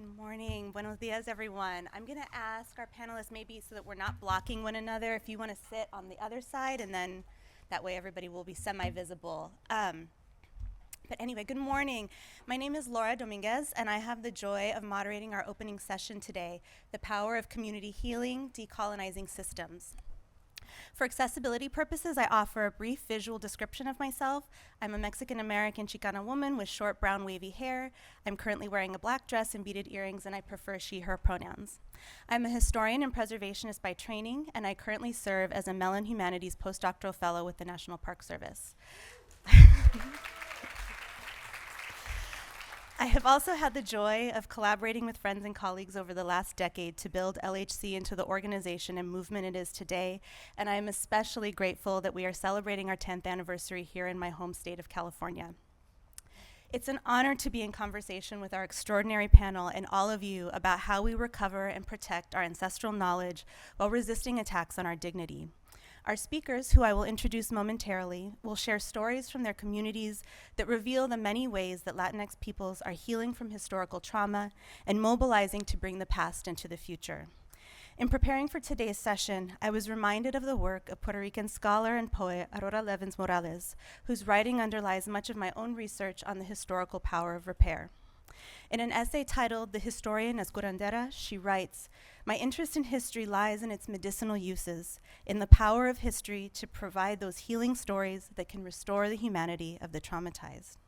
Good morning. Buenos dias, everyone. I'm going to ask our panelists, maybe so that we're not blocking one another, if you want to sit on the other side, and then that way everybody will be semi-visible. But anyway, good morning. My name is Laura Dominguez, and I have the joy of moderating our opening session today, The Power of Community Healing, Decolonizing Systems. For accessibility purposes, I offer a brief visual description of myself. I'm a Mexican-American Chicana woman with short brown wavy hair. I'm currently wearing a black dress and beaded earrings, and I prefer she, her pronouns. I'm a historian and preservationist by training, and I currently serve as a Mellon Humanities Postdoctoral Fellow with the National Park Service. I have also had the joy of collaborating with friends and colleagues over the last decade to build LHC into the organization and movement it is today, and I am especially grateful that we are celebrating our 10th anniversary here in my home state of California. It's an honor to be in conversation with our extraordinary panel and all of you about how we recover and protect our ancestral knowledge while resisting attacks on our dignity. Our speakers, who I will introduce momentarily, will share stories from their communities that reveal the many ways that Latinx peoples are healing from historical trauma and mobilizing to bring the past into the future. In preparing for today's session, I was reminded of the work of Puerto Rican scholar and poet Aurora Levins Morales, whose writing underlies much of my own research on the historical power of repair. In an essay titled The Historian as Curandera, she writes, "My interest in history lies in its medicinal uses, in the power of history to provide those healing stories that can restore the humanity of the traumatized."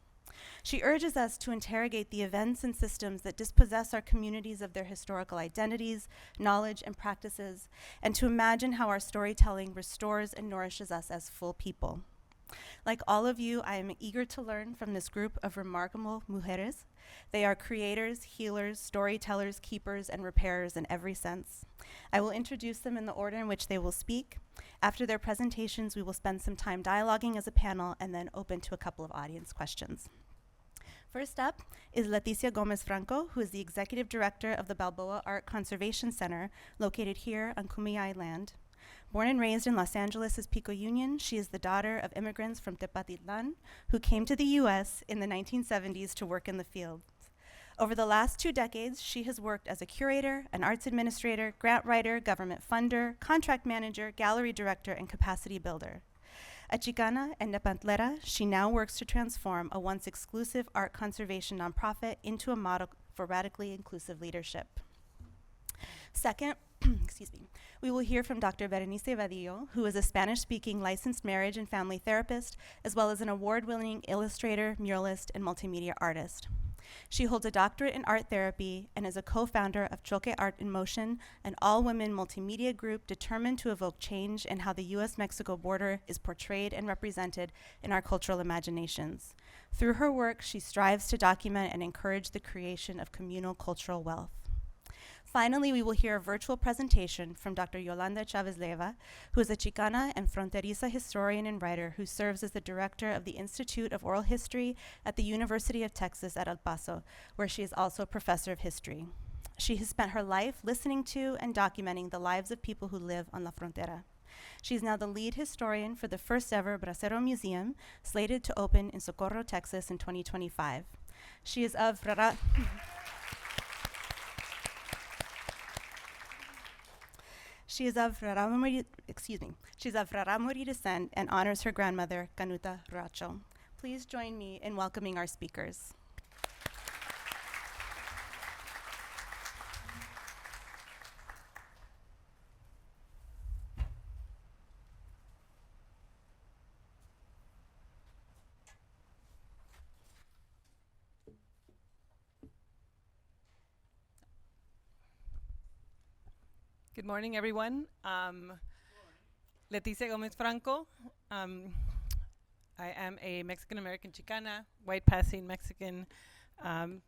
She urges us to interrogate the events and systems that dispossess our communities of their historical identities, knowledge, and practices, and to imagine how our storytelling restores and nourishes us as full people. Like all of you, I am eager to learn from this group of remarkable mujeres. They are creators, healers, storytellers, keepers, and repairers in every sense. I will introduce them in the order in which they will speak. After their presentations, we will spend some time dialoguing as a panel and then open to a couple of audience questions. First up is Leticia Gomez-Franco, who is the executive director of the Balboa Art Conservation Center, located here on Kumeyaay land. Born and raised in Los Angeles' Pico Union, she is the daughter of immigrants from Tepatitlan who came to the US in the 1970s to work in the fields. Over the last 2 decades, she has worked as a curator, an arts administrator, grant writer, government funder, contract manager, gallery director, and capacity builder. A Chicana and Nepantlera, she now works to transform a once exclusive art conservation nonprofit into a model for radically inclusive leadership. Second, we will hear from Dr. Berenice Badillo, who is a Spanish-speaking licensed marriage and family therapist, as well as an award-winning illustrator, muralist, and multimedia artist. She holds a doctorate in art therapy and is a co-founder of XoQUE Art in Motion, an all-women multimedia group determined to evoke change in how the US-Mexico border is portrayed and represented in our cultural imaginations. Through her work, she strives to document and encourage the creation of communal cultural wealth. Finally, we will hear a virtual presentation from Dr. Yolanda Chávez Leyva, who is a Chicana and fronteriza historian and writer who serves as the director of the Institute of Oral History at the University of Texas at El Paso, where she is also a professor of history. She has spent her life listening to and documenting the lives of people who live on La Frontera. She is now the lead historian for the first ever Bracero Museum, slated to open in Socorro, Texas in 2025. She is of She is of Raramuri descent and honors her grandmother, Canuta Racho. Please join me in welcoming our speakers. Good morning, everyone. Leticia Gomez-Franco. I am a Mexican-American Chicana, white-passing Mexican,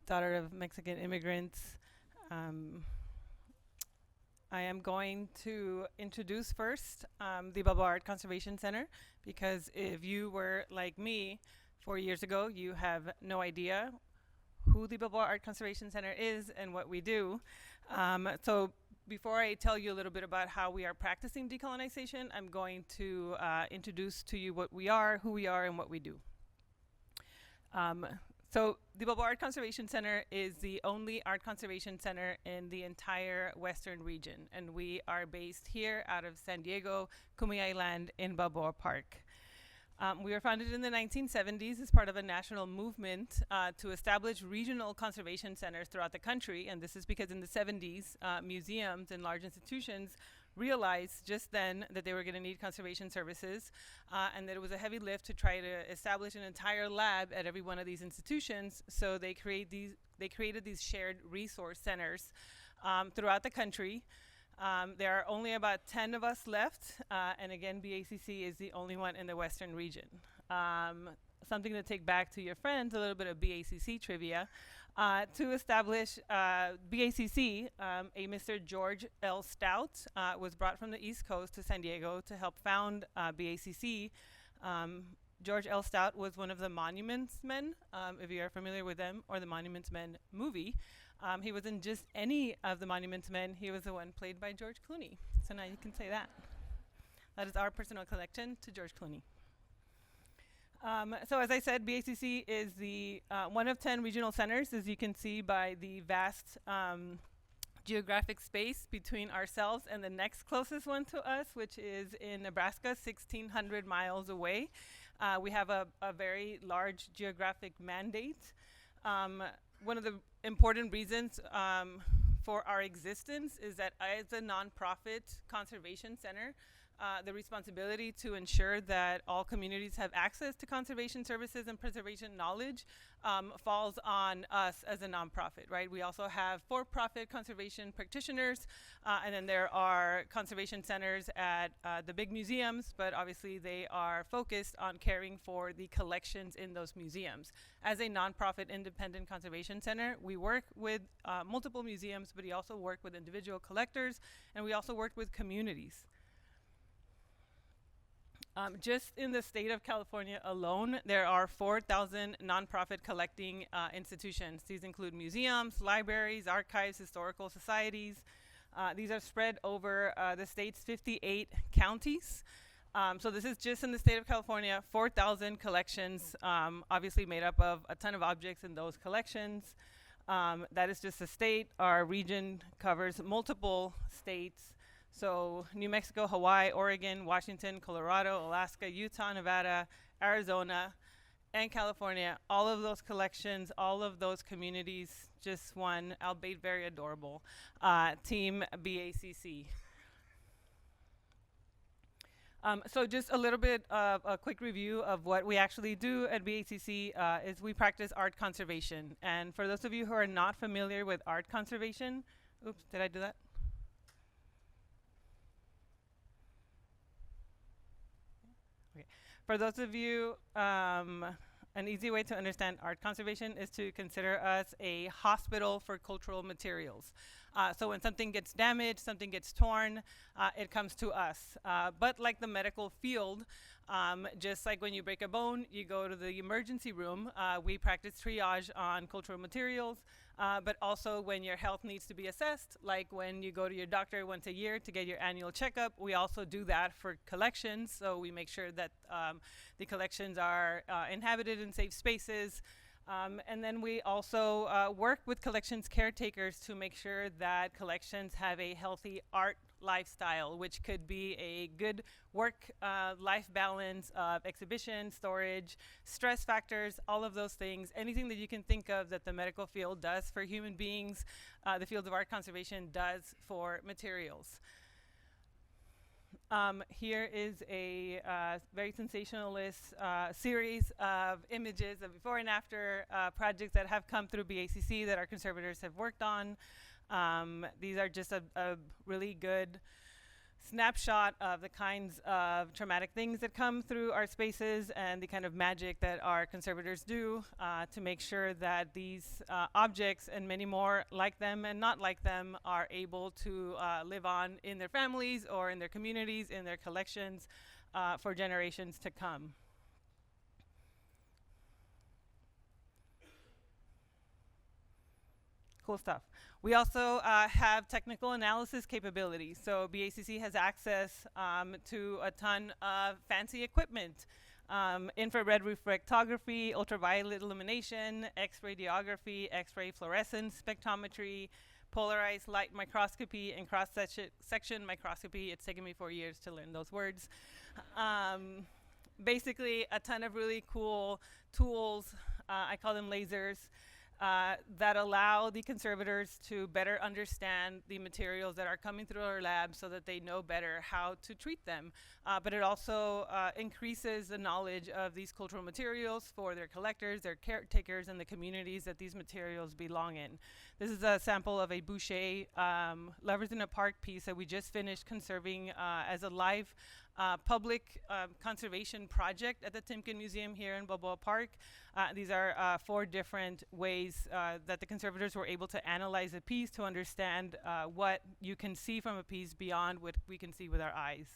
daughter of Mexican immigrants. I am going to introduce first the Balboa Art Conservation Center, because if you were like me 4 years ago, you have no idea who the Balboa Art Conservation Center is and what we do. So before I tell you a little bit about how we are practicing decolonization, I'm going to introduce to you what we are, who we are, and what we do. So the Balboa Art Conservation Center is the only art conservation center in the entire western region, and we are based here out of San Diego, Kumi Island in Balboa Park. We were founded in the 1970s as part of a national movement to establish regional conservation centers throughout the country, and this is because in the 70s, museums and large institutions realized just then that they were going to need conservation services, and that it was a heavy lift to try to establish an entire lab at every one of these institutions. So they created these shared resource centers throughout the country. There are only about 10 of us left, and again, BACC is the only one in the Western region. Something to take back to your friends, a little bit of BACC trivia. To establish BACC, a Mr. George L. Stout was brought from the East Coast to San Diego to help found BACC. George L. Stout was one of the Monuments Men, if you are familiar with them, or the Monuments Men movie. He wasn't just any of the Monuments Men, he was the one played by George Clooney. So now you can say that. That is our personal collection to George Clooney. So as I said, BACC is the one of 10 regional centers, as you can see by the vast geographic space between ourselves and the next closest one to us, which is in Nebraska, 1,600 miles away. We have a very large geographic mandate. One of the important reasons for our existence is that as a nonprofit conservation center, the responsibility to ensure that all communities have access to conservation services and preservation knowledge falls on us as a nonprofit, right? We also have for-profit conservation practitioners, and then there are conservation centers at the big museums, but obviously they are focused on caring for the collections in those museums. As a nonprofit independent conservation center, we work with multiple museums, but we also work with individual collectors, and we also work with communities. Just in the state of California alone, there are 4,000 nonprofit collecting institutions. These include museums, libraries, archives, historical societies. These are spread over the state's 58 counties. So this is just in the state of California, 4,000 collections, obviously made up of a ton of objects in those collections. That is just the state. Our region covers multiple states. So New Mexico, Hawaii, Oregon, Washington, Colorado, Alaska, Utah, Nevada, Arizona, and California. All of those collections, all of those communities, just one, albeit very adorable, Team BACC. So just a little bit of a quick review of what we actually do at BACC is we practice art conservation. And for those of you who are not familiar with art conservation, oops, did I do that? For those of you, an easy way to understand art conservation is to consider us a hospital for cultural materials. So when something gets damaged, something gets torn, it comes to us. But like the medical field, just like when you break a bone, you go to the emergency room. We practice triage on cultural materials, but also when your health needs to be assessed, like when you go to your doctor once a year to get your annual checkup, we also do that for collections. So we make sure that the collections are inhabited in safe spaces. And then we also work with collections caretakers to make sure that collections have a healthy art lifestyle, which could be a good work-life balance of exhibition, storage, stress factors, all of those things. Anything that you can think of that the medical field does for human beings, the field of art conservation does for materials. Here is a very sensationalist series of images of before and after projects that have come through BACC that our conservators have worked on. These are just a really good snapshot of the kinds of traumatic things that come through our spaces and the kind of magic that our conservators do to make sure that these objects and many more like them and not like them are able to live on in their families or in their communities, in their collections for generations to come. Cool stuff. We also have technical analysis capabilities. So BACC has access to a ton of fancy equipment. infrared refractography, ultraviolet illumination, X-radiography, X-ray fluorescence spectrometry, polarized light microscopy, and cross-section microscopy. It's taken me 4 years to learn those words. Basically, a ton of really cool tools, I call them lasers, that allow the conservators to better understand the materials that are coming through our lab so that they know better how to treat them. But it also increases the knowledge of these cultural materials for their collectors, their caretakers, and the communities that these materials belong in. This is a sample of a Boucher Lovers in a Park piece that we just finished conserving as a live public conservation project at the Timken Museum here in Balboa Park. These are 4 different ways that the conservators were able to analyze a piece to understand what you can see from a piece beyond what we can see with our eyes.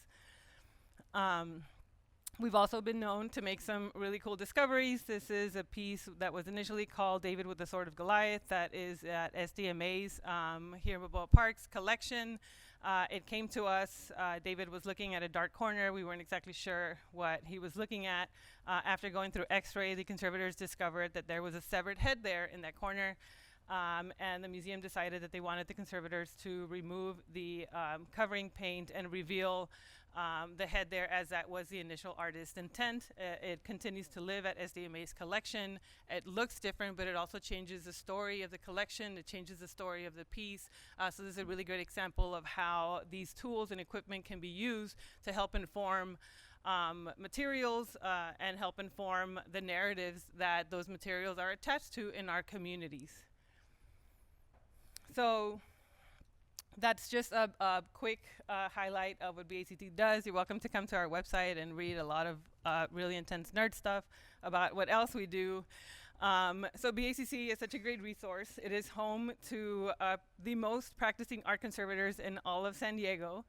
We've also been known to make some really cool discoveries. This is a piece that was initially called David with the Sword of Goliath that is at SDMA's here in Balboa Park's collection. It came to us, David was looking at a dark corner. We weren't exactly sure what he was looking at. After going through X-ray, the conservators discovered that there was a severed head there in that corner. And the museum decided that they wanted the conservators to remove the covering paint and reveal the head there, as that was the initial artist's intent. It continues to live at SDMA's collection. It looks different, but it also changes the story of the collection. It changes the story of the piece. So this is a really great example of how these tools and equipment can be used to help inform materials and help inform the narratives that those materials are attached to in our communities. So that's just a quick highlight of what BACT does. You're welcome to come to our website and read a lot of really intense nerd stuff about what else we do. So BACC is such a great resource. It is home to the most practicing art conservators in all of San Diego.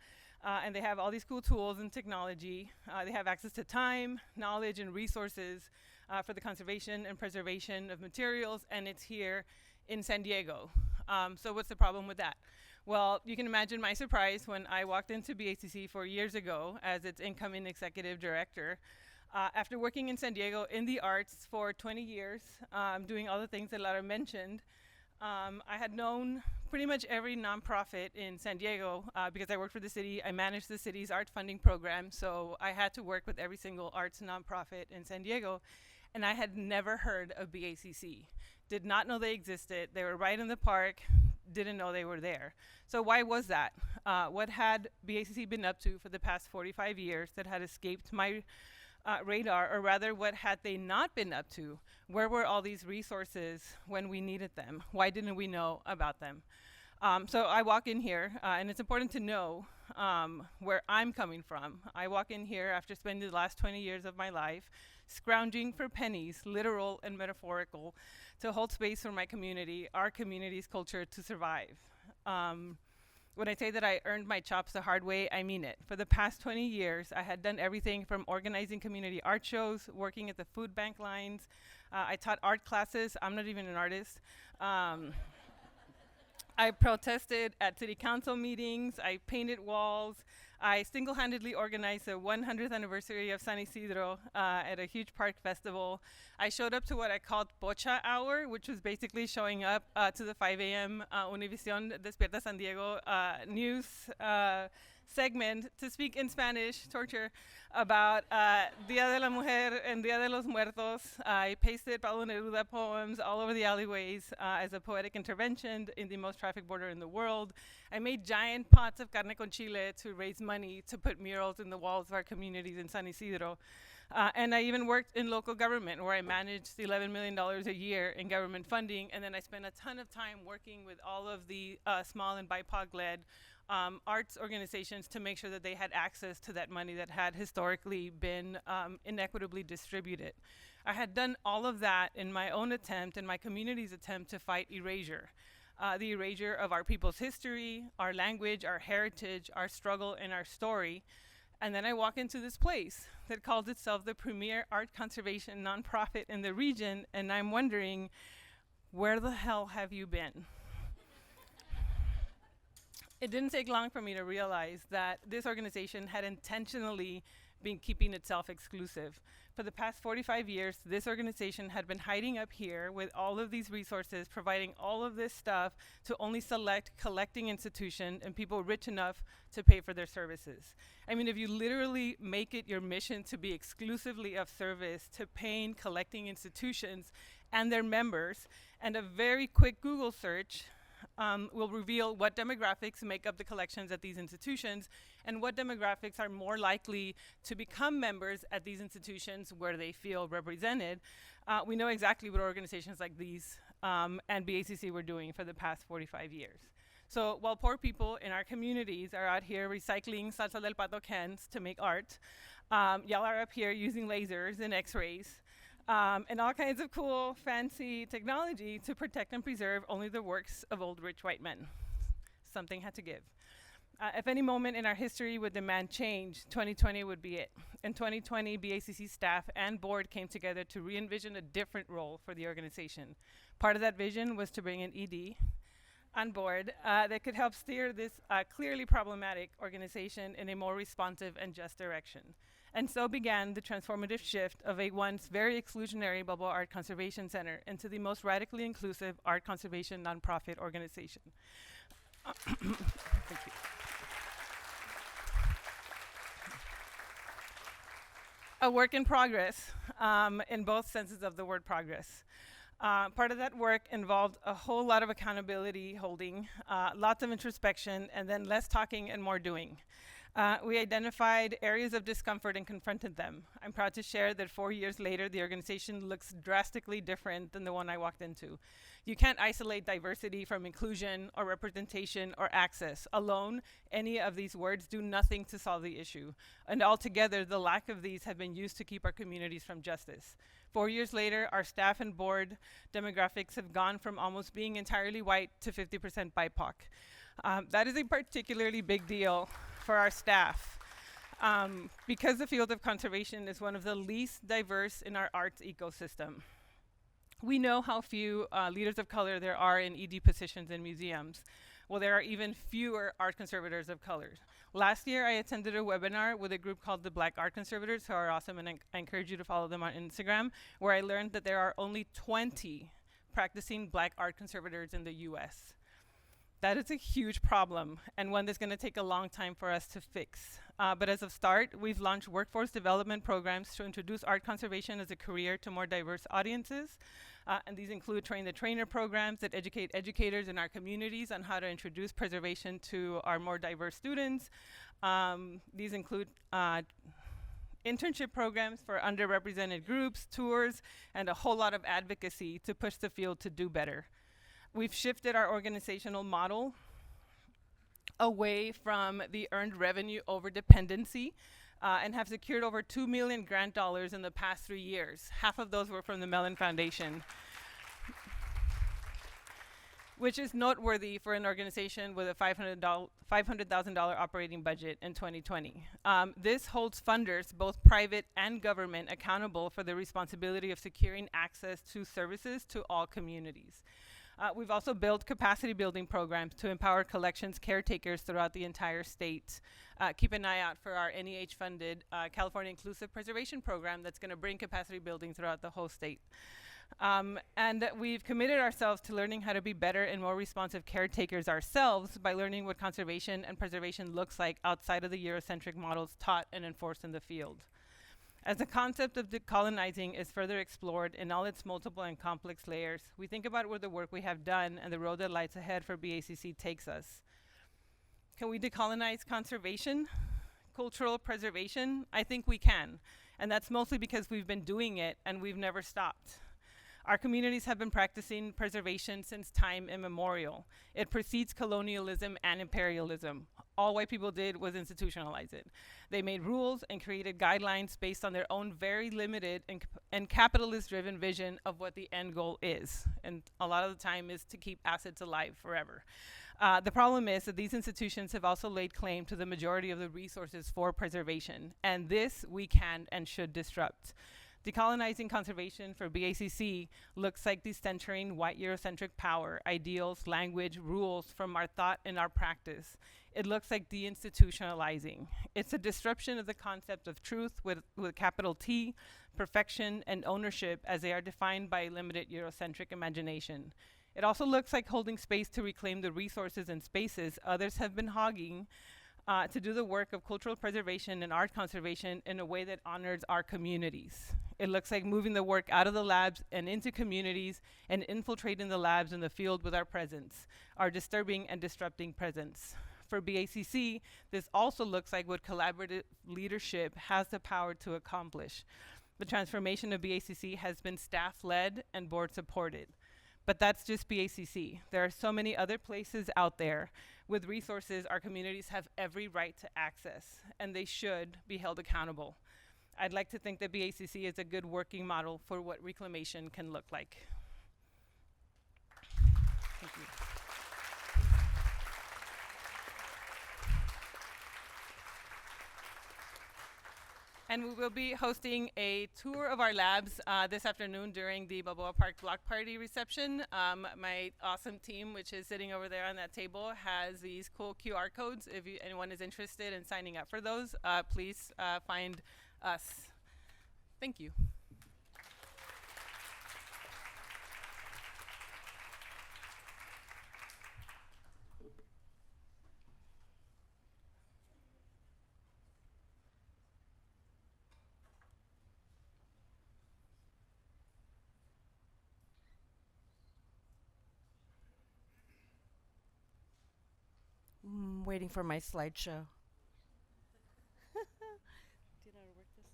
And they have all these cool tools and technology. They have access to time, knowledge, and resources for the conservation and preservation of materials, and it's here in San Diego. So what's the problem with that? Well, you can imagine my surprise when I walked into BACC 4 years ago as its incoming executive director. After working in San Diego in the arts for 20 years, doing all the things that Lara mentioned, I had known pretty much every nonprofit in San Diego because I worked for the city. I managed the city's art funding program, so I had to work with every single arts nonprofit in San Diego, and I had never heard of BACC. Did not know they existed. They were right in the park, didn't know they were there. So why was that? What had BACC been up to for the past 45 years that had escaped my radar, or rather, what had they not been up to? Where were all these resources when we needed them? Why didn't we know about them? So I walk in here, and it's important to know where I'm coming from. I walk in here after spending the last 20 years of my life scrounging for pennies, literal and metaphorical, to hold space for my community, our community's culture to survive. When I say that I earned my chops the hard way, I mean it. For the past 20 years, I had done everything from organizing community art shows, working at the food bank lines. I taught art classes. I'm not even an artist. I protested at city council meetings. I painted walls. I single-handedly organized the 100th anniversary of San Isidro at a huge park festival. I showed up to what I called Pocha Hour, which was basically showing up to the 5 a.m. Univision Despierta San Diego news segment to speak in Spanish, torture, about Dia de la Mujer and Dia de los Muertos. I pasted Pablo Neruda poems all over the alleyways as a poetic intervention in the most trafficked border in the world. I made giant pots of carne con chile to raise money to put murals in the walls of our communities in San Isidro. And I even worked in local government, where I managed $11 million a year in government funding. And then I spent a ton of time working with all of the small and BIPOC-led arts organizations to make sure that they had access to that money that had historically been inequitably distributed. I had done all of that in my own attempt, in my community's attempt to fight erasure. The erasure of our people's history, our language, our heritage, our struggle, and our story. And then I walk into this place that calls itself the premier art conservation nonprofit in the region, and I'm wondering, where the hell have you been? It didn't take long for me to realize that this organization had intentionally being keeping itself exclusive. For the past 45 years, this organization had been hiding up here with all of these resources, providing all of this stuff to only select collecting institutions and people rich enough to pay for their services. I mean, if you literally make it your mission to be exclusively of service to paying collecting institutions and their members, and a very quick Google search will reveal what demographics make up the collections at these institutions and what demographics are more likely to become members at these institutions where they feel represented. We know exactly what organizations like these and BACC were doing for the past 45 years. So while poor people in our communities are out here recycling salsa del pato cans to make art, y'all are up here using lasers and x-rays and all kinds of cool, fancy technology to protect and preserve only the works of old rich white men. Something had to give. If any moment in our history would demand change, 2020 would be it. In 2020, BACC staff and board came together to re-envision a different role for the organization. Part of that vision was to bring an ED on board that could help steer this clearly problematic organization in a more responsive and just direction. And so began the transformative shift of a once very exclusionary Balboa Art Conservation Center into the most radically inclusive art conservation nonprofit organization. Thank you. A work in progress in both senses of the word progress. Part of that work involved a whole lot of accountability holding, lots of introspection, and then less talking and more doing. We identified areas of discomfort and confronted them. I'm proud to share that 4 years later, the organization looks drastically different than the one I walked into. You can't isolate diversity from inclusion or representation or access. Alone, any of these words do nothing to solve the issue. And altogether, the lack of these have been used to keep our communities from justice. 4 years later, our staff and board demographics have gone from almost being entirely white to 50% BIPOC. That is a particularly big deal for our staff because the field of conservation is one of the least diverse in our arts ecosystem. We know how few leaders of color there are in ED positions in museums. Well, there are even fewer art conservators of color. Last year, I attended a webinar with a group called the Black Art Conservators, who are awesome, and I encourage you to follow them on Instagram, where I learned that there are only 20 practicing Black art conservators in the US. That is a huge problem, and one that's going to take a long time for us to fix. But as a start, we've launched workforce development programs to introduce art conservation as a career to more diverse audiences. And these include train-the-trainer programs that educate educators in our communities on how to introduce preservation to our more diverse students. These include internship programs for underrepresented groups, tours, and a whole lot of advocacy to push the field to do better. We've shifted our organizational model away from the earned revenue over dependency and have secured over $2 million grant dollars in the past 3 years. Half of those were from the Mellon Foundation, which is noteworthy for an organization with a $500,000 operating budget in 2020. This holds funders, both private and government, accountable for the responsibility of securing access to services to all communities. We've also built capacity building programs to empower collections caretakers throughout the entire state. Keep an eye out for our NEH-funded California Inclusive Preservation Program that's going to bring capacity building throughout the whole state. And we've committed ourselves to learning how to be better and more responsive caretakers ourselves by learning what conservation and preservation looks like outside of the Eurocentric models taught and enforced in the field. As the concept of decolonizing is further explored in all its multiple and complex layers, we think about where the work we have done and the road that lies ahead for BACC takes us. Can we decolonize conservation? Cultural preservation? I think we can. And that's mostly because we've been doing it and we've never stopped. Our communities have been practicing preservation since time immemorial. It precedes colonialism and imperialism. All white people did was institutionalize it. They made rules and created guidelines based on their own very limited and capitalist-driven vision of what the end goal is. And a lot of the time is to keep assets alive forever. The problem is that these institutions have also laid claim to the majority of the resources for preservation. And this we can and should disrupt. Decolonizing conservation for BACC looks like decentering white Eurocentric power, ideals, language, rules from our thought and our practice. It looks like deinstitutionalizing. It's a disruption of the concept of truth with capital T, perfection, and ownership as they are defined by limited Eurocentric imagination. It also looks like holding space to reclaim the resources and spaces others have been hogging to do the work of cultural preservation and art conservation in a way that honors our communities. It looks like moving the work out of the labs and into communities and infiltrating the labs in the field with our presence, our disturbing and disrupting presence. For BACC, this also looks like what collaborative leadership has the power to accomplish. The transformation of BACC has been staff-led and board-supported. But that's just BACC. There are so many other places out there with resources our communities have every right to access, and they should be held accountable. I'd like to think that BACC is a good working model for what reclamation can look like. Thank you. And we will be hosting a tour of our labs this afternoon during the Balboa Park Block Party reception. My awesome team, which is sitting over there on that table, has these cool QR codes. If anyone is interested in signing up for those, please find us. Thank you. Waiting for my slideshow. Do you know how to work this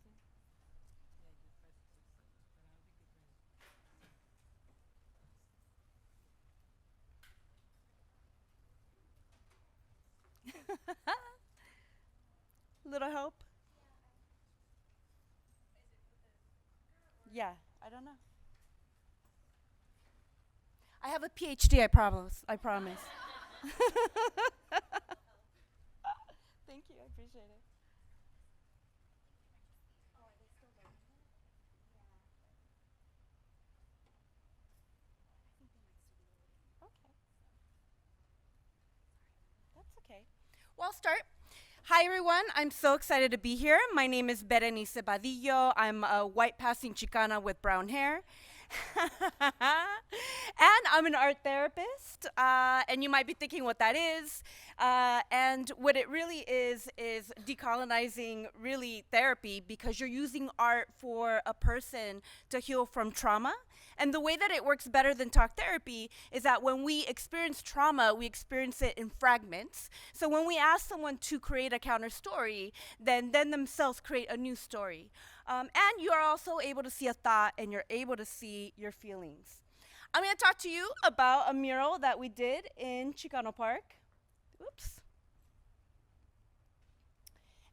thing? Little help? Yeah, I don't know. I have a PhD, I promise. I promise. Thank you, I appreciate it. Okay. That's okay. Well, I'll start. Hi, everyone. I'm so excited to be here. My name is Berenice Badillo. I'm a white passing Chicana with brown hair. And I'm an art therapist, and you might be thinking what that is. And what it really is decolonizing really therapy, because you're using art for a person to heal from trauma. And the way that it works better than talk therapy is that when we experience trauma, we experience it in fragments. So when we ask someone to create a counter story, then themselves create a new story. And you are also able to see a thought, and you're able to see your feelings. I'm going to talk to you about a mural that we did in Chicano Park. Oops.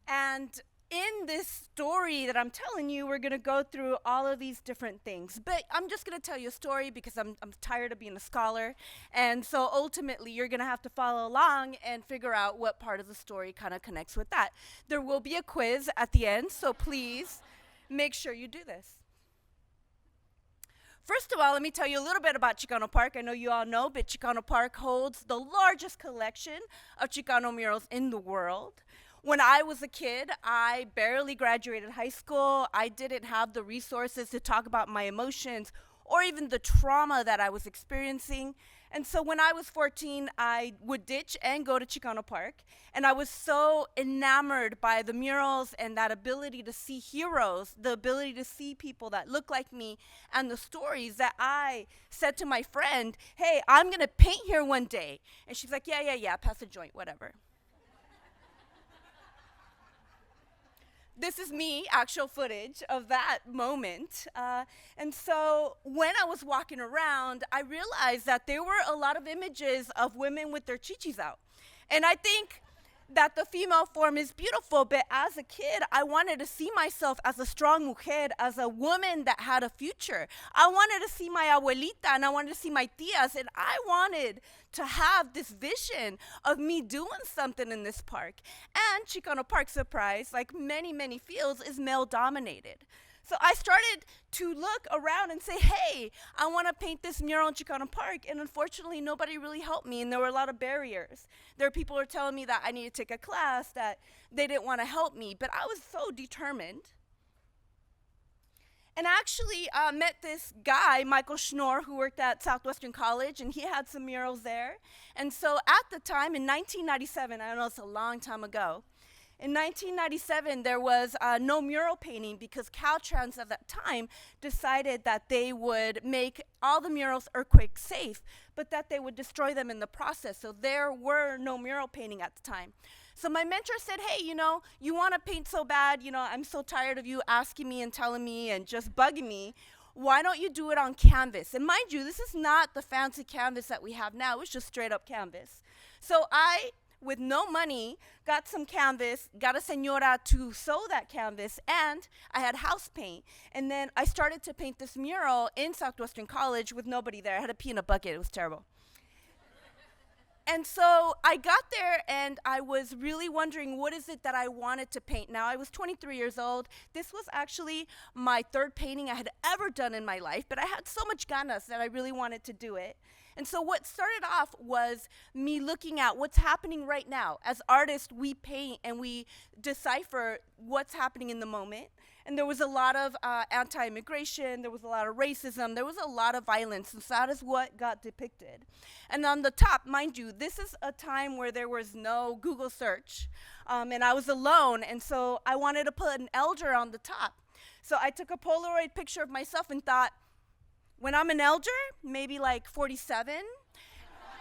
And in this story that I'm telling you, we're going to go through all of these different things. But I'm just going to tell you a story because I'm tired of being a scholar. And so ultimately, you're going to have to follow along and figure out what part of the story kind of connects with that. There will be a quiz at the end, so please make sure you do this. First of all, let me tell you a little bit about Chicano Park. I know you all know, but Chicano Park holds the largest collection of Chicano murals in the world. When I was a kid, I barely graduated high school. I didn't have the resources to talk about my emotions or even the trauma that I was experiencing. And so when I was 14, I would ditch and go to Chicano Park. And I was so enamored by the murals and that ability to see heroes, the ability to see people that look like me, and the stories, that I said to my friend, hey, I'm going to paint here one day. And she's like, yeah, pass a joint, whatever. This is me, actual footage of that moment. And so when I was walking around, I realized that there were a lot of images of women with their chichis out. And I think that the female form is beautiful, but as a kid, I wanted to see myself as a strong mujer, as a woman that had a future. I wanted to see my abuelita, and I wanted to see my tias, and I wanted to have this vision of me doing something in this park. And Chicano Park, surprise, like many, many fields, is male-dominated. So I started to look around and say, hey, I want to paint this mural in Chicano Park. And unfortunately, nobody really helped me, and there were a lot of barriers. There were people who were telling me that I needed to take a class, that they didn't want to help me. But I was so determined. And I actually met this guy, Michael Schnorr, who worked at Southwestern College, and he had some murals there. And so at the time, in 1997, I know it's a long time ago, in 1997, there was no mural painting because Caltrans at that time decided that they would make all the murals earthquake safe, but that they would destroy them in the process. So there were no mural painting at the time. So my mentor said, hey, you want to paint so bad, I'm so tired of you asking me and telling me and just bugging me. Why don't you do it on canvas? And mind you, this is not the fancy canvas that we have now. It's just straight up canvas. So I, with no money, got some canvas, got a señora to sew that canvas, and I had house paint. And then I started to paint this mural in Southwestern College with nobody there. I had to pee in a bucket. It was terrible. And so I got there, and I was really wondering, what is it that I wanted to paint? Now, I was 23 years old. This was actually my third painting I had ever done in my life, but I had so much ganas that I really wanted to do it. And so what started off was me looking at what's happening right now. As artists, we paint and we decipher what's happening in the moment. And there was a lot of anti-immigration, there was a lot of racism, there was a lot of violence, and so that is what got depicted. And on the top, mind you, this is a time where there was no Google search, and I was alone, and so I wanted to put an elder on the top. So I took a Polaroid picture of myself and thought, when I'm an elder, maybe like 47,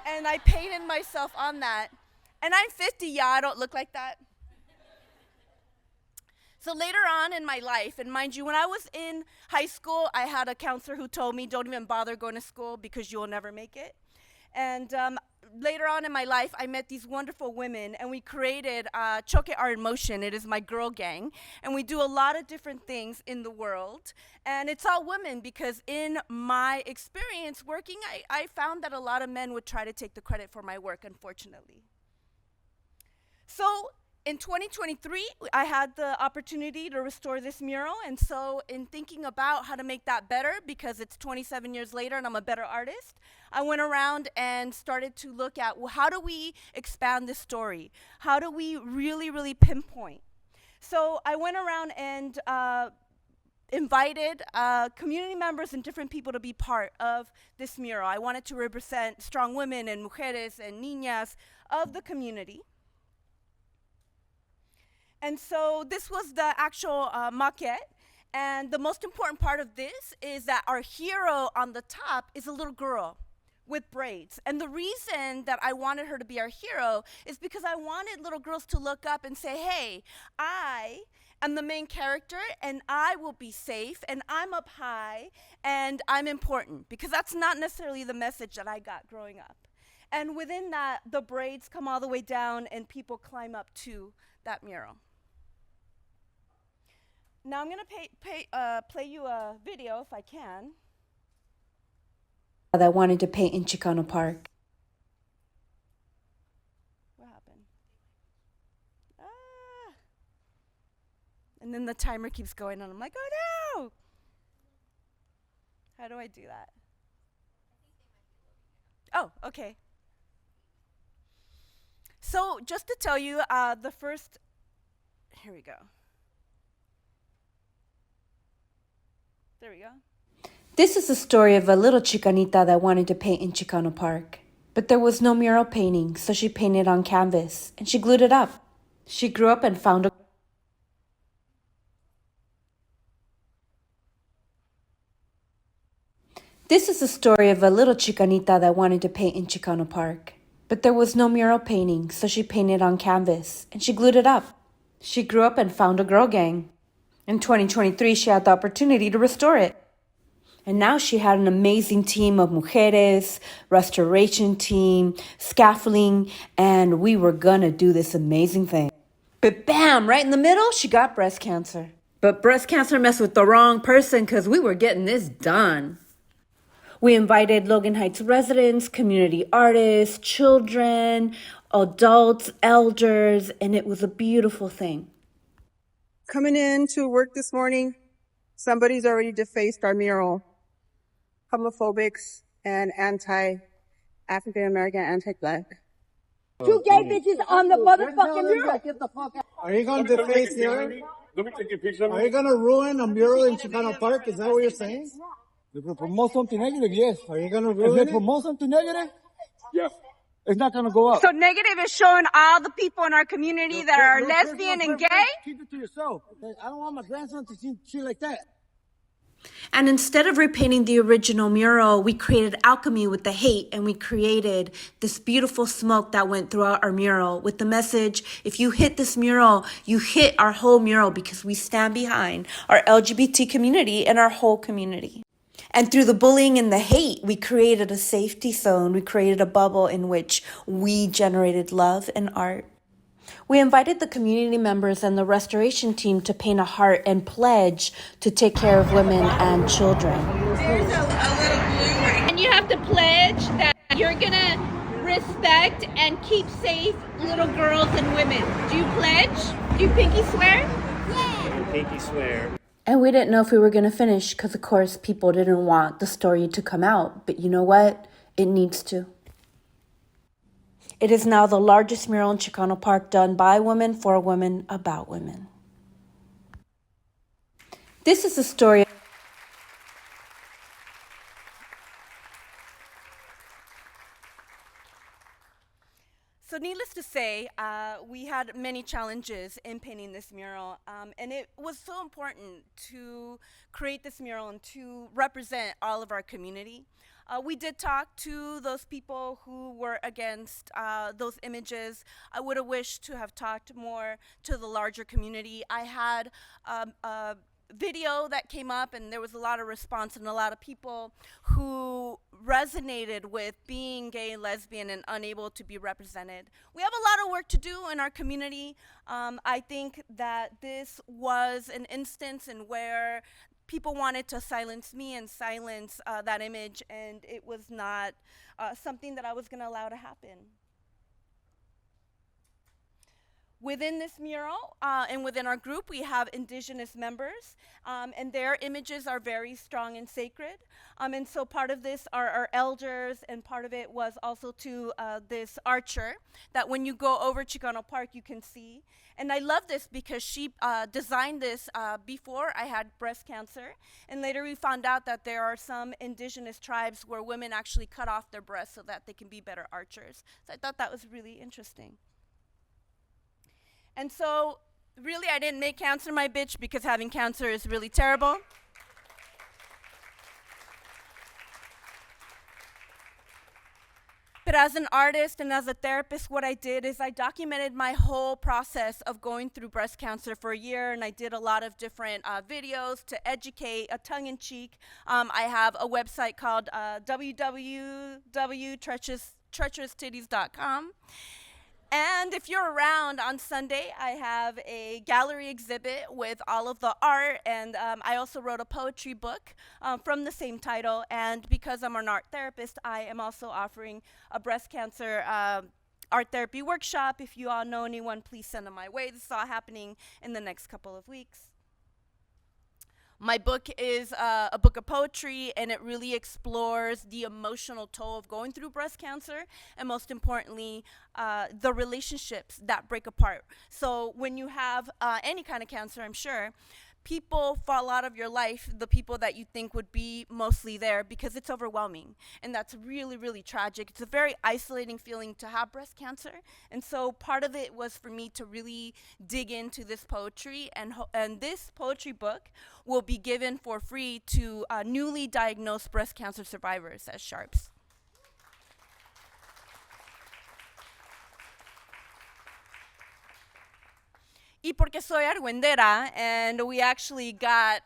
and I painted myself on that. And I'm 50, yeah, I don't look like that. So later on in my life, and mind you, when I was in high school, I had a counselor who told me, don't even bother going to school because you will never make it. And later on in my life, I met these wonderful women, and we created XoQUE Art in Motion. It is my girl gang, and we do a lot of different things in the world. And it's all women because in my experience working, I found that a lot of men would try to take the credit for my work, unfortunately. So in 2023, I had the opportunity to restore this mural, and so in thinking about how to make that better, because it's 27 years later and I'm a better artist, I went around and started to look at, well, how do we expand this story? How do we really, really pinpoint? So I went around and invited community members and different people to be part of this mural. I wanted to represent strong women and mujeres and niñas of the community. And so this was the actual maquette. And the most important part of this is that our hero on the top is a little girl with braids. And the reason that I wanted her to be our hero is because I wanted little girls to look up and say, hey, I am the main character, and I will be safe, and I'm up high, and I'm important. Because that's not necessarily the message that I got growing up. And within that, the braids come all the way down, and people climb up to that mural. Now I'm going to play you a video, if I can. That I wanted to paint in Chicano Park. What happened? And then the timer keeps going, and I'm like, oh no! How do I do that? Oh, okay. So just to tell you, the first, here we go. There we go. This is the story of a little Chicanita that wanted to paint in Chicano Park. But there was no mural painting, so she painted on canvas, and she glued it up. She grew up and found a... This is the story of a little Chicanita that wanted to paint in Chicano Park. But there was no mural painting, so she painted on canvas, and she glued it up. She grew up and found a girl gang. In 2023, she had the opportunity to restore it. And now she had an amazing team of mujeres, restoration team, scaffolding, and we were gonna do this amazing thing. But bam, right in the middle, she got breast cancer. But breast cancer messed with the wrong person because we were getting this done. We invited Logan Heights residents, community artists, children, adults, elders, and it was a beautiful thing. Coming in to work this morning, Somebody's already defaced our mural. Homophobics and anti-African American, anti-Black. Two gay bitches on the motherfucking mural. Are you going to deface here? Let me take a picture. Are you going to ruin a mural in Chicano Park? Is that what you're saying? If we promote something negative, yes. Are you going to If ruin we it? promote something negative, Yeah. it's not going to go up. So negative is showing all the people in our community that are Your lesbian personal and gay? preference, keep it to yourself. Okay? I don't want my grandson to see shit like that. And instead of repainting the original mural, we created alchemy with the hate, and we created this beautiful smoke that went throughout our mural with the message, if you hit this mural, you hit our whole mural, because we stand behind our LGBT community and our whole community. And through the bullying and the hate, we created a safety zone. We created a bubble in which we generated love and art. We invited the community members and the restoration team to paint a heart and pledge to take care of women and children. There's a little blue ring. And you have to pledge that you're gonna respect and keep safe little girls and women. Do you pledge? Do you pinky swear? Yeah. Pinky swear. And we didn't know if we were going to finish because, of course, people didn't want the story to come out. But you know what? It needs to. It is now the largest mural in Chicano Park done by women, for women, about women. This is the story. So needless to say, we had many challenges in painting this mural, and it was so important to create this mural and to represent all of our community. We did talk to those people who were against those images. I would have wished to have talked more to the larger community. I had a video that came up, and there was a lot of response and a lot of people who resonated with being gay and lesbian and unable to be represented. We have a lot of work to do in our community. I think that this was an instance in where people wanted to silence me and silence that image, and it was not something that I was going to allow to happen. Within this mural and within our group, we have indigenous members, and their images are very strong and sacred. And so part of this are our elders, and part of it was also to this archer that when you go over Chicano Park, you can see. And I love this because she designed this before I had breast cancer. And later we found out that there are some indigenous tribes where women actually cut off their breasts so that they can be better archers. So I thought that was really interesting. And so, really, I didn't make cancer my bitch because having cancer is really terrible. But as an artist and as a therapist, what I did is I documented my whole process of going through breast cancer for a year, and I did a lot of different videos to educate, tongue-in-cheek. I have a website called www.treacheroustitties.com. And if you're around on Sunday, I have a gallery exhibit with all of the art, and I also wrote a poetry book from the same title. And because I'm an art therapist, I am also offering a breast cancer art therapy workshop. If you all know anyone, please send them my way. This is all happening in the next couple of weeks. My book is a book of poetry, and it really explores the emotional toll of going through breast cancer, and most importantly, the relationships that break apart. So when you have any kind of cancer, I'm sure, people fall out of your life, the people that you think would be mostly there, because it's overwhelming. And that's really, really tragic. It's a very isolating feeling to have breast cancer. And so part of it was for me to really dig into this poetry. And this poetry book will be given for free to newly diagnosed breast cancer survivors as Sharps. Y porque soy argüendera, and we actually got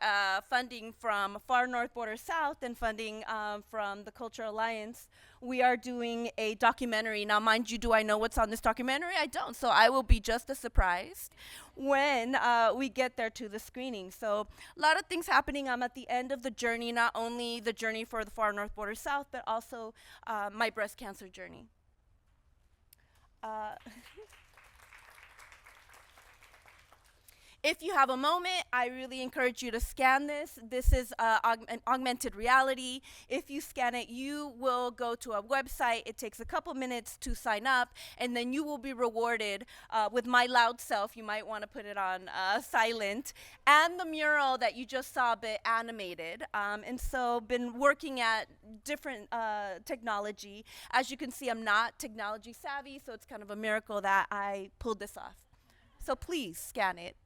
funding from Far North Border South and funding from the Cultural Alliance, we are doing a documentary. Now, mind you, do I know what's on this documentary? I don't, so I will be just as surprised when we get there to the screening. So a lot of things happening. I'm at the end of the journey, not only the journey for the Far North Border South, but also my breast cancer journey. If you have a moment, I really encourage you to scan this. This is an augmented reality. If you scan it, you will go to a website. It takes a couple minutes to sign up, and then you will be rewarded with my loud self. You might want to put it on silent, and the mural that you just saw a bit animated. And so been working at different technology. As you can see, I'm not technology savvy, so it's kind of a miracle that I pulled this off. So please scan it.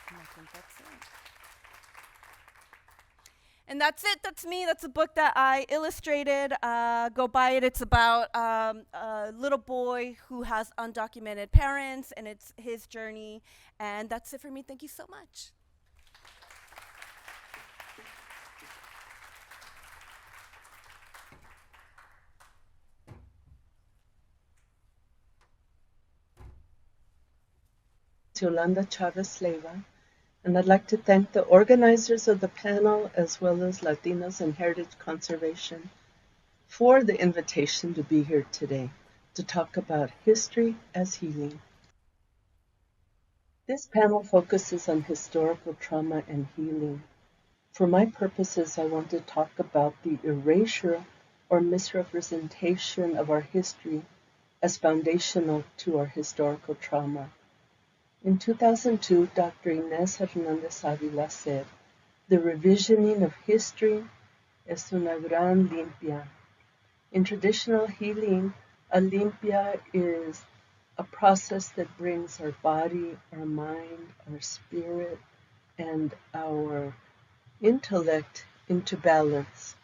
And I think that's it. And that's it. That's me. That's a book that I illustrated. Go buy it. It's about a little boy who has undocumented parents, and it's his journey. And that's it for me. Thank you so much. Yolanda Chávez Leyva, and I'd like to thank the organizers of the panel as well as Latinos and Heritage Conservation for the invitation to be here today to talk about history as healing. This panel focuses on historical trauma and healing. For my purposes, I want to talk about the erasure or misrepresentation of our history as foundational to our historical trauma. In 2002, Dr. Inés Hernández Ávila said, "The revisioning of history es una gran limpia." In traditional healing, a limpia is a process that brings our body, our mind, our spirit, and our intellect into balance,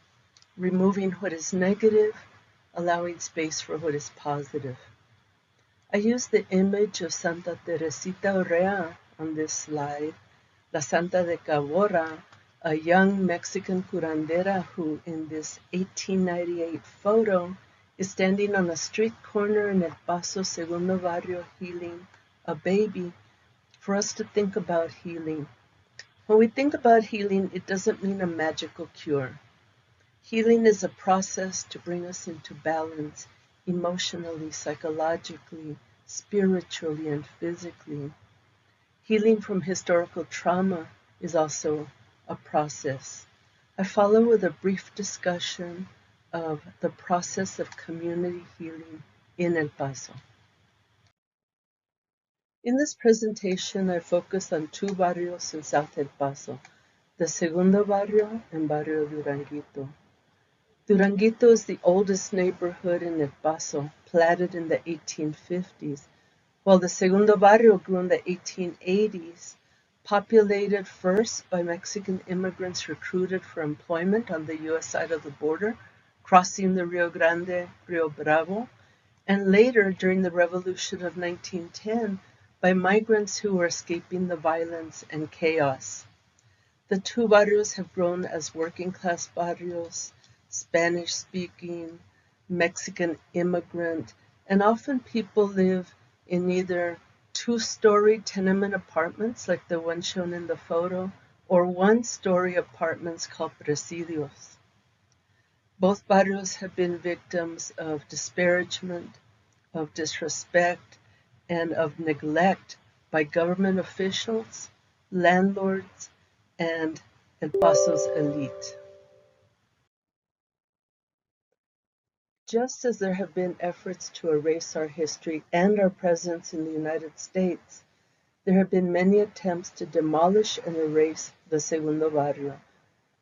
removing what is negative, allowing space for what is positive. I use the image of Santa Teresita Urrea on this slide, La Santa de Cabora, a young Mexican curandera who in this 1898 photo is standing on a street corner in El Paso, Segundo Barrio, healing a baby, for us to think about healing. When we think about healing, it doesn't mean a magical cure. Healing is a process to bring us into balance emotionally, psychologically, spiritually, and physically. Healing from historical trauma is also a process. I follow with a brief discussion of the process of community healing in El Paso. In this presentation, I focus on two barrios in South El Paso, the Segundo Barrio and Barrio Duranguito. Duranguito is the oldest neighborhood in El Paso, platted in the 1850s, while the Segundo Barrio grew in the 1880s, populated first by Mexican immigrants recruited for employment on the U.S. side of the border, crossing the Rio Grande, Rio Bravo, and later during the Revolution of 1910 by migrants who were escaping the violence and chaos. The two barrios have grown as working-class barrios, Spanish-speaking, Mexican immigrant, and often people live in either two-story tenement apartments like the one shown in the photo, or one-story apartments called presidios. Both barrios have been victims of disparagement, of disrespect, and of neglect by government officials, landlords, and El Paso's elite. Just as there have been efforts to erase our history and our presence in the United States, there have been many attempts to demolish and erase the Segundo Barrio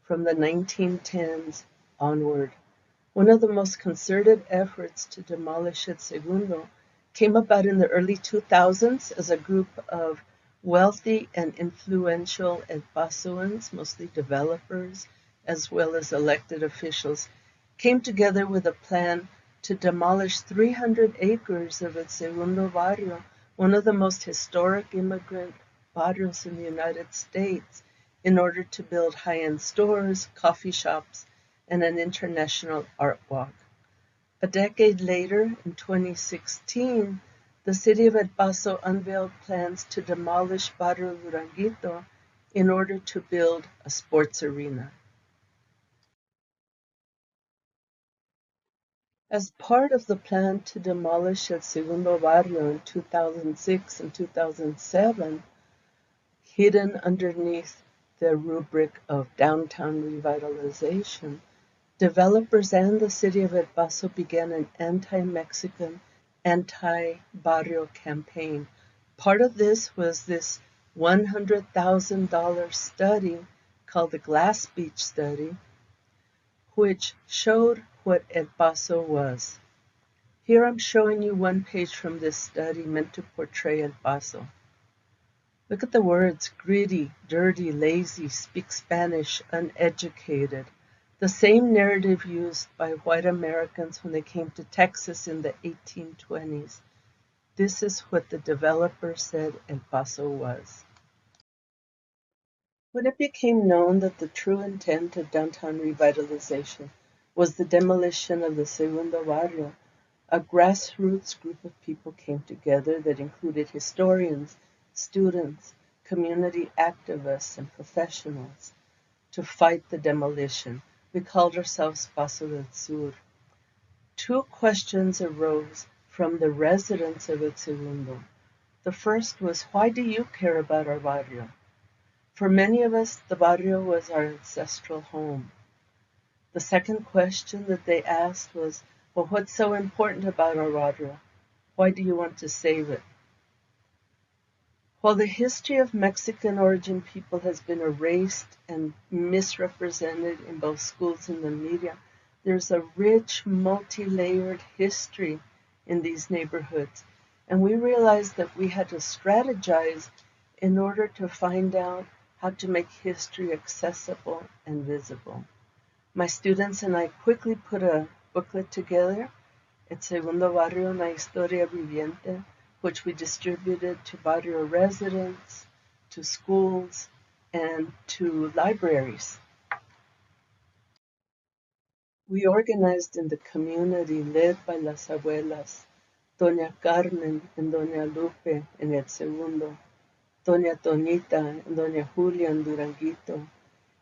from the 1910s onward. One of the most concerted efforts to demolish El Segundo came about in the early 2000s as a group of wealthy and influential El Pasoans, mostly developers, as well as elected officials, came together with a plan to demolish 300 acres of El Segundo Barrio, one of the most historic immigrant barrios in the United States, in order to build high-end stores, coffee shops, and an international art walk. A decade later, in 2016, the city of El Paso unveiled plans to demolish Barrio Duranguito in order to build a sports arena. As part of the plan to demolish El Segundo Barrio in 2006 and 2007, hidden underneath the rubric of downtown revitalization, developers and the city of El Paso began an anti-Mexican, anti-barrio campaign. Part of this was this $100,000 study called the Glass Beach Study, which showed what El Paso was. Here I'm showing you one page from this study meant to portray El Paso. Look at the words: gritty, dirty, lazy, speak Spanish, uneducated. The same narrative used by white Americans when they came to Texas in the 1820s. This is what the developer said El Paso was. When it became known that the true intent of downtown revitalization was the demolition of the Segundo Barrio, a grassroots group of people came together that included historians, students, community activists, and professionals to fight the demolition. We called ourselves Paso del Sur. Two questions arose from the residents of El Segundo. The first was, why do you care about our barrio? For many of us, the barrio was our ancestral home. The second question that they asked was, well, what's so important about our barrio? Why do you want to save it? While the history of Mexican origin people has been erased and misrepresented in both schools and the media, there's a rich, multi-layered history in these neighborhoods. And we realized that we had to strategize in order to find out how to make history accessible and visible. My students and I quickly put a booklet together, El Segundo Barrio, una historia viviente, which we distributed to barrio residents, to schools, and to libraries. We organized in the community led by las abuelas, Doña Carmen and Doña Lupe in El Segundo, Doña Tonita and Doña Julia in Duranguito,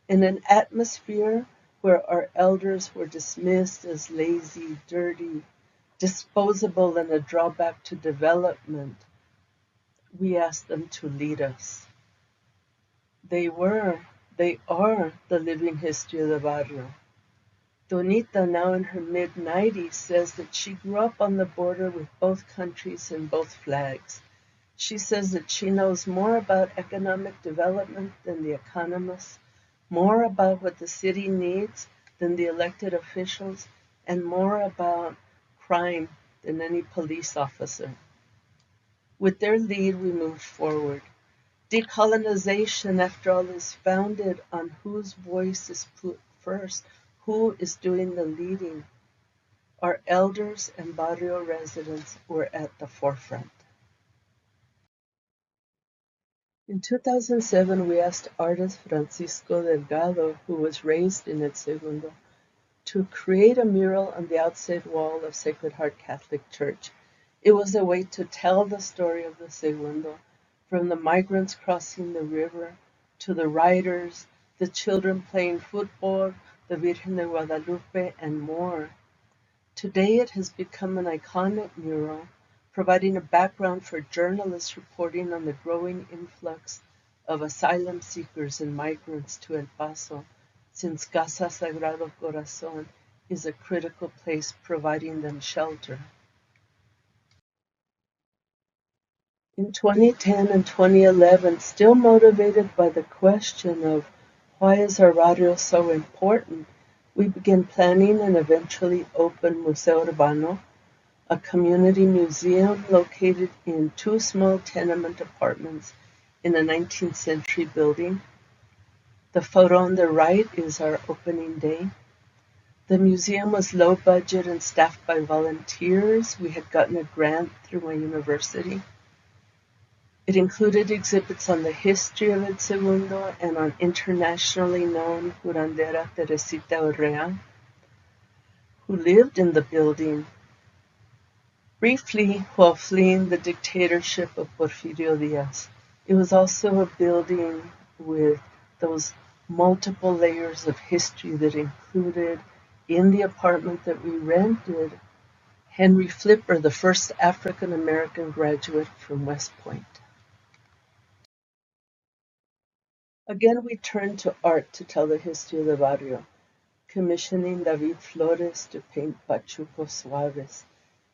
in an atmosphere where our elders were dismissed as lazy, dirty, disposable, and a drawback to development. We asked them to lead us. They are the living history of the barrio. Donita, now in her mid-90s, says that she grew up on the border with both countries and both flags. She says that she knows more about economic development than the economists, more about what the city needs than the elected officials, and more about crime than any police officer. With their lead, we moved forward. Decolonization, after all, is founded on whose voice is put first, who is doing the leading. Our elders and barrio residents were at the forefront. In 2007, we asked artist Francisco Delgado, who was raised in El Segundo, to create a mural on the outside wall of Sacred Heart Catholic Church. It was a way to tell the story of the Segundo, from the migrants crossing the river, to the riders, the children playing football, the Virgen de Guadalupe, and more. Today it has become an iconic mural, providing a background for journalists reporting on the growing influx of asylum seekers and migrants to El Paso, since Casa Sagrado Corazon is a critical place providing them shelter. In 2010 and 2011, still motivated by the question of why is our barrio so important, we began planning and eventually opened Museo Urbano, a community museum located in two small tenement apartments in a 19th century building. The photo on the right is our opening day. The museum was low budget and staffed by volunteers. We had gotten a grant through my university. It included exhibits on the history of El Segundo and on internationally known curandera Teresita Urrea, who lived in the building briefly while fleeing the dictatorship of Porfirio Diaz. It was also a building with those multiple layers of history that included, in the apartment that we rented, Henry Flipper, the first African American graduate from West Point. Again, we turn to art to tell the history of the barrio, commissioning David Flores to paint Pachuco Suaves,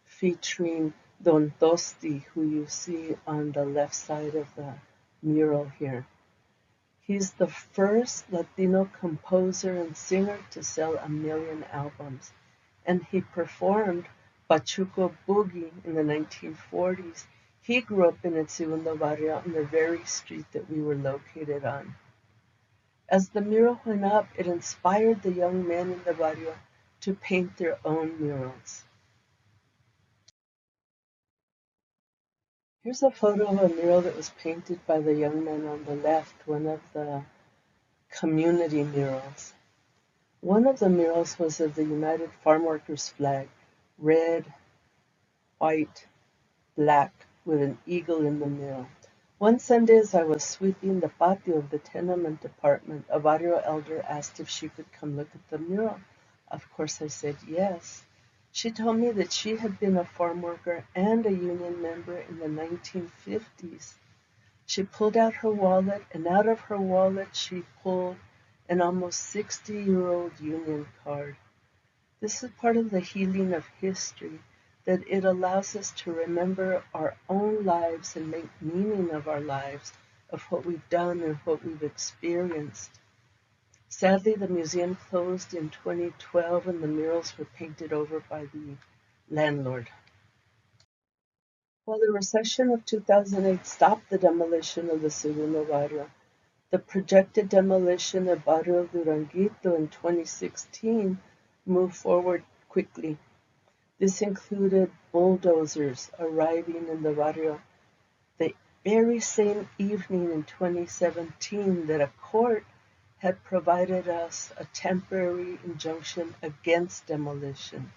featuring Don Tosti, who you see on the left side of the mural here. He's the first Latino composer and singer to sell 1 million albums, and he performed Pachuco Boogie in the 1940s. He grew up in El Segundo Barrio on the very street that we were located on. As the mural went up, it inspired the young men in the barrio to paint their own murals. Here's a photo of a mural that was painted by the young man on the left, one of the community murals. One of the murals was of the United Farm Workers flag, red, white, black, with an eagle in the middle. One Sunday as I was sweeping the patio of the tenement department, a barrio elder asked if she could come look at the mural. Of course I said yes. She told me that she had been a farm worker and a union member in the 1950s. She pulled out her wallet, and out of her wallet she pulled an almost 60-year-old union card. This is part of the healing of history, that it allows us to remember our own lives and make meaning of our lives, of what we've done and what we've experienced. Sadly, the museum closed in 2012 and the murals were painted over by the landlord. While the recession of 2008 stopped the demolition of the Segundo Barrio, the projected demolition of Barrio Duranguito in 2016 moved forward quickly. This included bulldozers arriving in the barrio the very same evening in 2017 that a court had provided us a temporary injunction against demolition.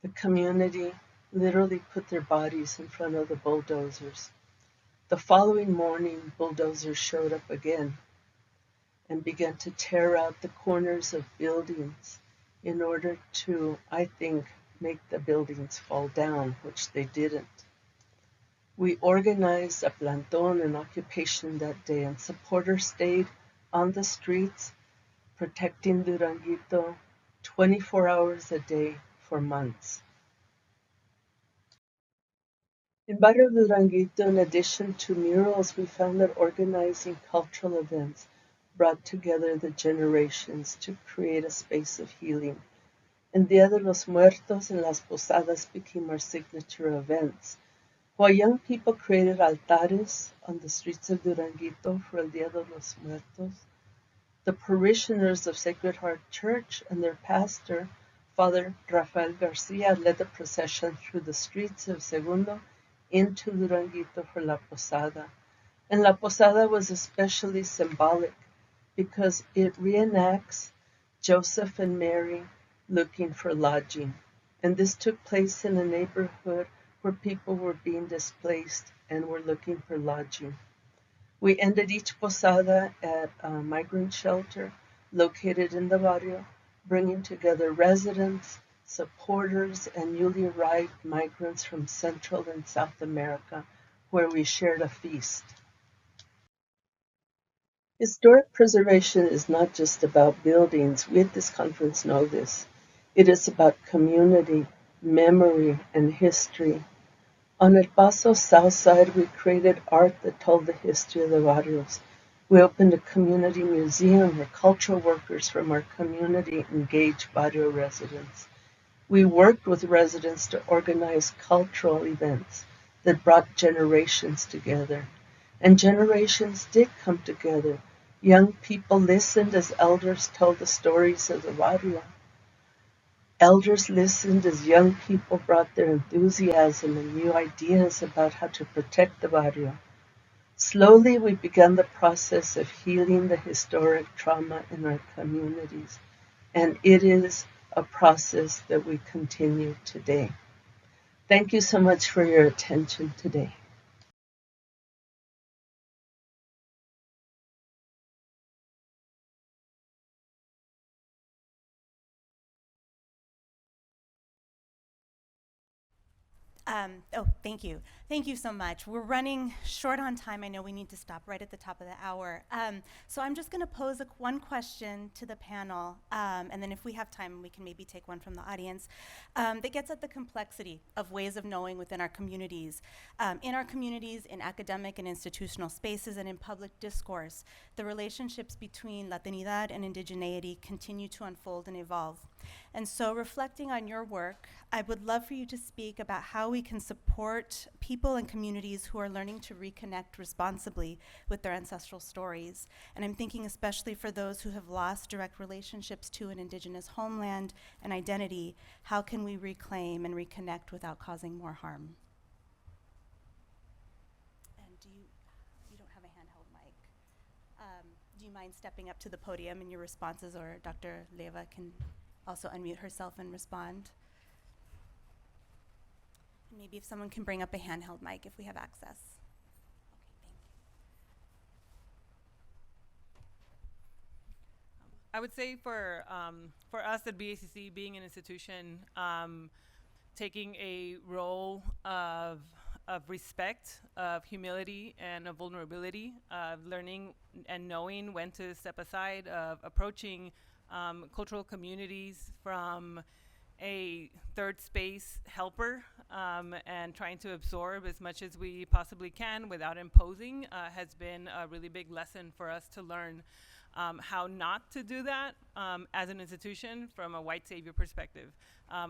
The community literally put their bodies in front of the bulldozers. The following morning, bulldozers showed up again and began to tear out the corners of buildings in order to, I think, make the buildings fall down, which they didn't. We organized a plantón, an occupation that day, and supporters stayed on the streets, protecting Duranguito 24 hours a day for months. In Barrio Duranguito, in addition to murals, we found that organizing cultural events brought together the generations to create a space of healing. El Día de los Muertos and Las Posadas became our signature events. While young people created altares on the streets of Duranguito for El Día de los Muertos, the parishioners of Sacred Heart Church and their pastor, Father Rafael Garcia, led the procession through the streets of Segundo into Duranguito for La Posada. And La Posada was especially symbolic because it reenacts Joseph and Mary looking for lodging. And this took place in a neighborhood where people were being displaced and were looking for lodging. We ended each posada at a migrant shelter located in the barrio, bringing together residents, supporters, and newly arrived migrants from Central and South America, where we shared a feast. Historic preservation is not just about buildings. We at this conference know this. It is about community, memory, and history. On El Paso's south side, we created art that told the history of the barrios. We opened a community museum where cultural workers from our community engaged barrio residents. We worked with residents to organize cultural events that brought generations together. And generations did come together. Young people listened as elders told the stories of the barrio. Elders listened as young people brought their enthusiasm and new ideas about how to protect the barrio. Slowly, we began the process of healing the historic trauma in our communities, and it is a process that we continue today. Thank you so much for your attention today. Oh, thank you. Thank you so much. We're running short on time. I know we need to stop right at the top of the hour. So I'm just going to pose one question to the panel, and then if we have time, we can maybe take one from the audience, that gets at the complexity of ways of knowing within our communities. In our communities, in academic and institutional spaces, and in public discourse, the relationships between Latinidad and indigeneity continue to unfold and evolve. And so reflecting on your work, I would love for you to speak about how we can support people and communities who are learning to reconnect responsibly with their ancestral stories. And I'm thinking especially for those who have lost direct relationships to an indigenous homeland and identity, how can we reclaim and reconnect without causing more harm? And you don't have a handheld mic. Do you mind stepping up to the podium in your responses, or Dr. Leyva can also unmute herself and respond? And maybe if someone can bring up a handheld mic if we have access. Okay, thank you. I would say for us at BACC, being an institution, taking a role of respect, of humility, and of vulnerability, of learning and knowing when to step aside, of approaching cultural communities from a third space helper, and trying to absorb as much as we possibly can without imposing, has been a really big lesson for us to learn how not to do that as an institution from a white savior perspective.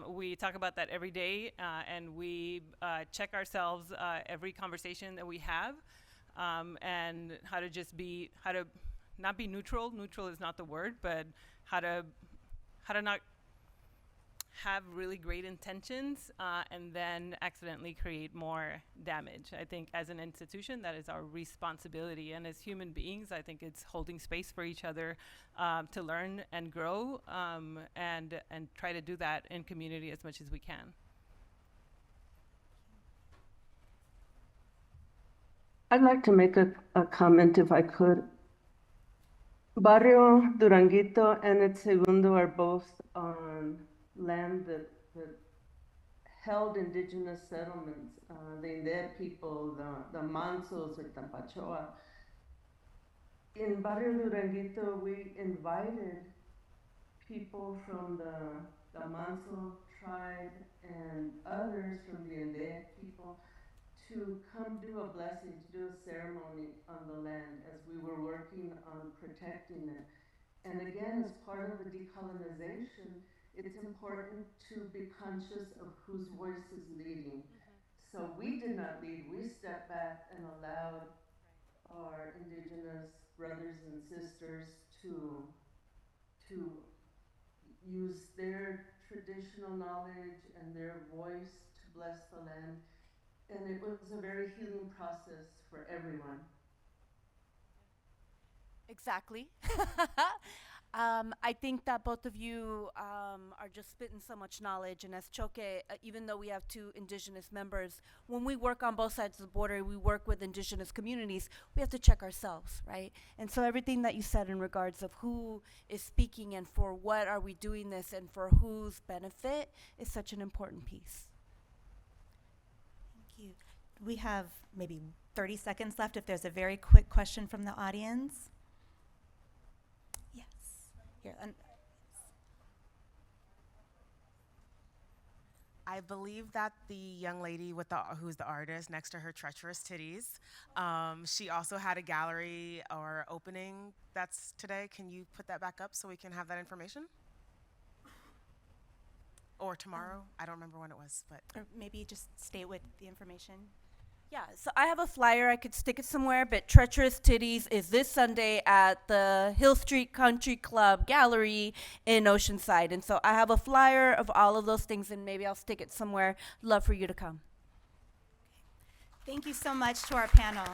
We talk about that every day, and we check ourselves every conversation that we have, and how to not be neutral. Neutral is not the word, but how to not have really great intentions and then accidentally create more damage. I think as an institution, that is our responsibility. And as human beings, I think it's holding space for each other to learn and grow, and try to do that in community as much as we can. I'd like to make a comment if I could. Barrio Duranguito and El Segundo are both on land that held indigenous settlements, the Inde people, the Mansos or Tampachoa. In Barrio Duranguito, we invited people from the Manso tribe and others from the Inde people to come do a blessing, to do a ceremony on the land as we were working on protecting it. And again, as part of the decolonization, it's important to be conscious of whose voice is leading. So we did not lead, we stepped back and allowed our indigenous brothers and sisters to use their traditional knowledge and their voice to bless the land. And it was a very healing process for everyone. Exactly. I think that both of you are just spitting so much knowledge. And as XoQUE, even though we have two indigenous members, when we work on both sides of the border, we work with indigenous communities, we have to check ourselves, right? And so everything that you said in regards of who is speaking and for what are we doing this and for whose benefit is such an important piece. Thank you. We have maybe 30 seconds left if there's a very quick question from the audience. Yes. Here. I believe that the young lady with who's the artist next to her treacherous titties, she also had a gallery or opening that's today. Can you put that back up so we can have that information? Or tomorrow? I don't remember when it was, but. Or maybe just state what the information. Yeah, so I have a flyer. I could stick it somewhere, but Treacherous Titties is this Sunday at the Hill Street Country Club Gallery in Oceanside. And so I have a flyer of all of those things, and maybe I'll stick it somewhere. Love for you to come. Thank you so much to our panel.